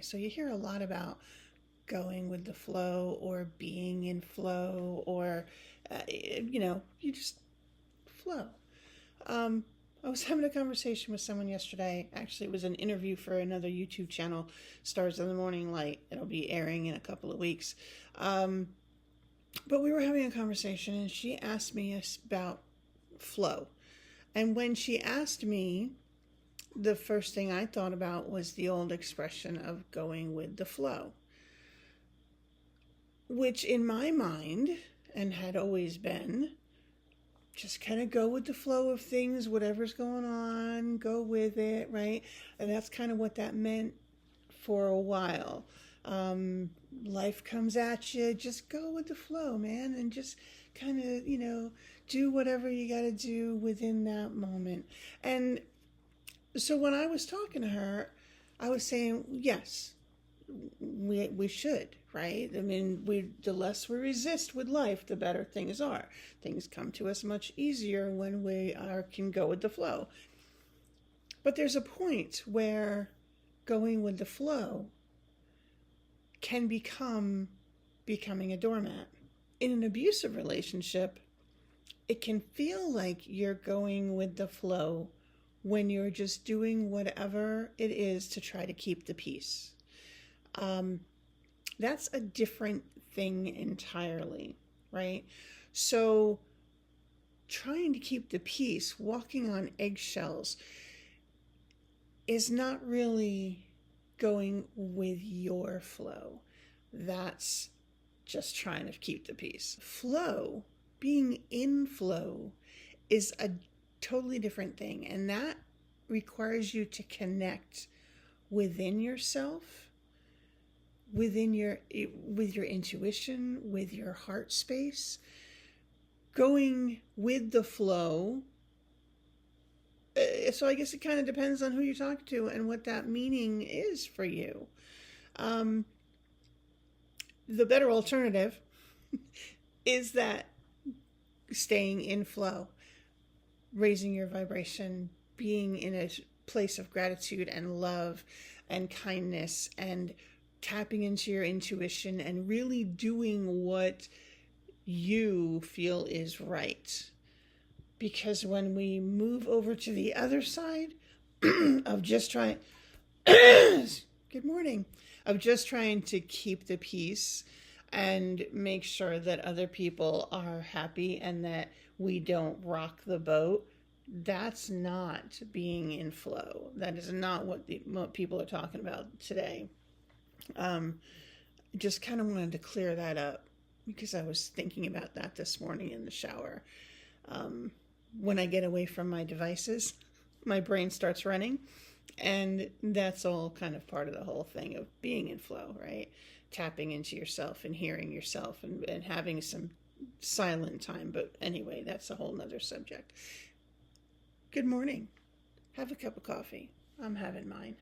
So you hear a lot about going with the flow or being in flow or, you just flow. I was having a conversation with someone yesterday. Actually, it was an interview for another YouTube channel, Stars in the Morning Light. It'll be airing in a couple of weeks. But we were having a conversation and she asked me about flow. And when she asked me, the first thing I thought about was the old expression of going with the flow, which in my mind, and had always been, just kind of go with the flow of things, whatever's going on, go with it, right? And that's kind of what that meant for a while. Life comes at you, just go with the flow, man, and just kind of, do whatever you got to do within that moment. And so when I was talking to her, I was saying, yes, we should, right? I mean, the less we resist with life, the better things are. Things come to us much easier when we can go with the flow. But there's a point where going with the flow can becoming a doormat. In an abusive relationship, it can feel like you're going with the flow when you're just doing whatever it is to try to keep the peace. That's a different thing entirely, right? So trying to keep the peace, walking on eggshells, is not really going with your flow. That's just trying to keep the peace. Flow, being in flow, is a totally different thing, and that requires you to connect within yourself, with your intuition, with your heart space. Going with the flow, so I guess it kind of depends on who you talk to and what that meaning is for you. The better alternative is that staying in flow, raising your vibration, being in a place of gratitude and love and kindness, and tapping into your intuition and really doing what you feel is right. Because when we move over to the other side of just trying, good morning, of just trying to keep the peace and make sure that other people are happy and that we don't rock the boat, that's not being in flow. That is not what people are talking about today. Just kind of wanted to clear that up because I was thinking about that this morning in the shower. When I get away from my devices, my brain starts running, and that's all kind of part of the whole thing of being in flow, right? Tapping into yourself and hearing yourself and having some silent time. But anyway, that's a whole nother subject. Good morning. Have a cup of coffee. I'm having mine.